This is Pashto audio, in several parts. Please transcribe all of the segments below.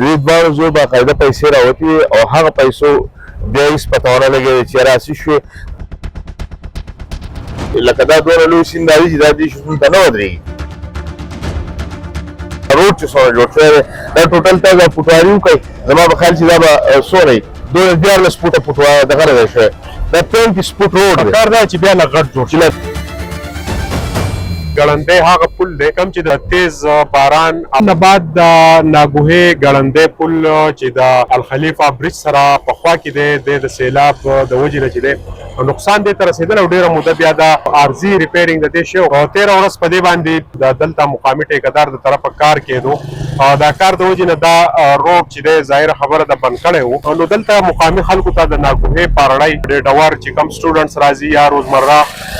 دې دواړو زوی باقاعده پیسې راوتي او هغه پیسو بیا هېڅ پته ونه لګېده چې راسي شوې لکه دا دومره لوی سیند دا دی چې دا دې شتون ته نه ودرېږي روډ چې څومره جوړ شوی دی دا ټوټل تا دا پټواري وکړئ زما په خیال چې دا به څومره وي 14 فوټه پټوار دغه دی شوی دا 25 فوټ روډ دی پکار دا چې بیا له غټ جوړ شي ګړندی هغه پل دی کوم چې د تیز باران نه بعد د ناګوهې ګړندی پل چې د الخلیفه برج سره په خوا کې دی د سیلاب د وجې نه چې دی نقصان دې ته رسېدل او ډېره موده بیا د عارضي ریپیرینګ د دې شی او 13 ورځ په دې باندې د دلته مقامي ټیکهدار د طرفه کار کېدو دا کار د وجې نه دا روډ چې دی ظاهره خبره د بند کړی و نو دلته مقامي خلکو ته د ناګوهې پارړی ډېډور چې کوم سټوډنټس راځي یا روزمره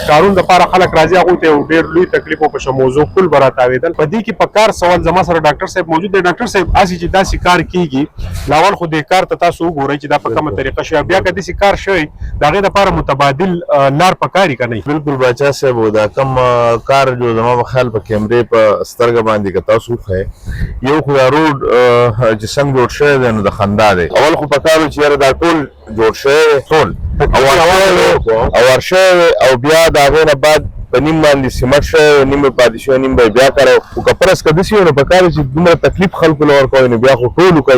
کارونو دپاره خلک راځي هغوی ته یو ډېر لوی تکلیف او په موضوع کل به راتاوېدل په دې کې په کار سوال زما سره ډاکټر صاحب موجود دی ډاکټر صاحب هسې چې داسې کار کېږي لاول خو دې کار ته تاسو وګورئ چې دا په کومه طریقه شوی بیا که داسې کار شوی د هغې دپاره متبادل لار پکاري که نه بالکل باچا صاحب دا کم کار جو زما په خیال په کیمرې په سترګه باندې که تاسو وښیئ یو خو دا روډ چې څنګه جوړ شوی دی نو د خندا دی اول خو پکار و چې یاره دا ټول جوړ شوی دی ټول اوار شوی دی او بیا د هغې نه بعد په نیم باندې سیمټ شوی نیم به پاتې شوی نیم به بیا کړی خو که فرض که داسې وي نو پکار چې دومره تکلیف خلکو له ورکوئ نو بیا خو ټول وکئ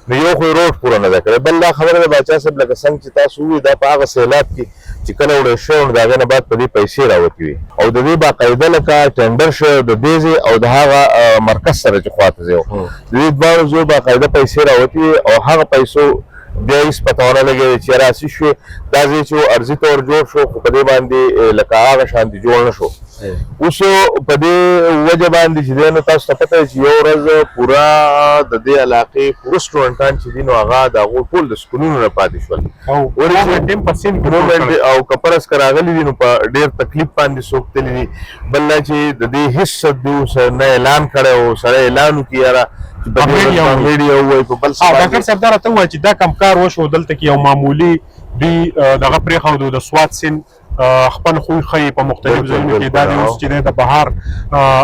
نو یو خو یې روډ پوره نه ده کړی بل دا خبره ده باچا صاحب لکه څنګه چې تاسو ووایئ دا په هغه سیلاب کې چې کله وړی شوی نو د هغې نه بعد په دې پیسې راوتې وي او د دې باقاعده لکه ټنډر شوی د دې ځای او د هغه مرکز سره چې خواته ځای و د دې دواړو ځایو باقاعده پیسې راوتې وي او هغه پیسو بیا هېڅ پته ونه لګېده چې راسي شوې دا ځای چې عرضي طور جوړ شو خو په دې باندې لکه هغه شانتې جوړ نه شو اوس په دې وجه باندې چې دی نو تاسو ته پته چې یو ورځ پوره د دې علاقې پوره سټوډنټان چې دي نو هغه د هغو ټول د سکونونو نه پاتې شول او که فرض که راغلي دي نو په ډېر تکلیف باندې څوک تللي دي بل دا چې د دې هېڅ نه اعلان کړی و سړی اعلان وکړي یاره ډاکټر صاحب دا راته ووایه چې دا کم کار وشو دلته کې یو معمولي دوی دغه پرېښودو د سوات سیند خپل خوی ښیي په مختلف ځایونو کې دا د اوس چې دی د بهار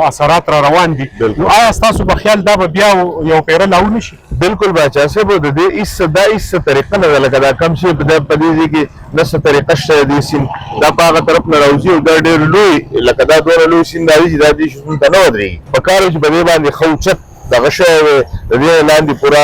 اثرات را روان دي نو آیا ستاسو په خیال دا به بیا یو پیره لاو نه شي بالکل باچا صاحب د دې هېڅ طریقه نه ده لکه دا کم شي په دې ځای کې نه څه طریقه شته د دې سیند دا په هغه طرف نه راوځي او دا ډېر لوی لکه دا دومره لوی سیند دا دی چې دا دې شتون ته نه ودرېږي په کار چې په دې باندې ښه اوچت دغه شوی وی د دې لاندې پوره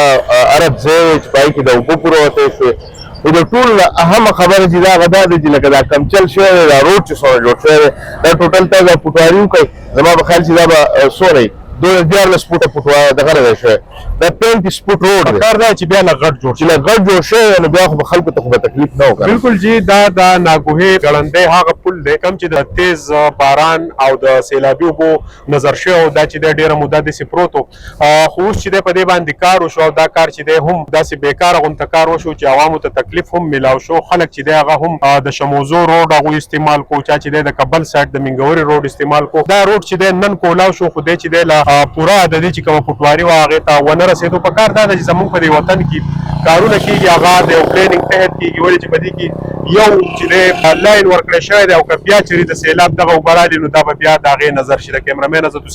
عرب ځای وی چې په هغې کې د اوبه پوره وتی شوې خو د ټول اهمه خبره چې دا هغه دا ده چې لکه دا کمچل شوی دی دا روډ چې څومره جوړ شوی دی دا ټوټل تا دا پټواري وکړئ زما په خیال چې دا به څومره وي 14 فوټه پټوار دغه دی شوی دا 25 فوټ روډ دی پکار دا چې بیا له غټ جوړ چې له غټ جوړ شوی نو بیا خو به خلکو ته خو به تکلیف نه و بالکل جی دا د ناګوهې ګړندی هغه پل دی کوم چې د تیز باران او د سیلابي اوبو نظر شوی او دا چې دی ډېره موده داسې پروت و خو اوس چې دی په دې باندې کار وشو او دا کار چې دی هم داسې بېکاره غونته کار وشو چې عوامو ته تکلیف هم میلاو شو خلک چې دی هغه هم د شموزو روډ هغوی استعمال کو چا چې دی د کابل سایډ د منګورې روډ استعمال کو دا روډ چې دی نن کولاو شو خو دی چې دی له پوره د دې چې کومه پټواري وه هغې ته ونه رسېدو په کار دا ده چې زموږ په دې وطن کې کارونه کېږي هغه د یو پلانینګ تحت کېږي ولې چې په دې کې یو چې دی لاین ورکړی شوی دی او که بیا چېرې د سیلاب دغه اوبه رالي نو دا به بیا د هغې نظر شي د کیمرامین عزت حسین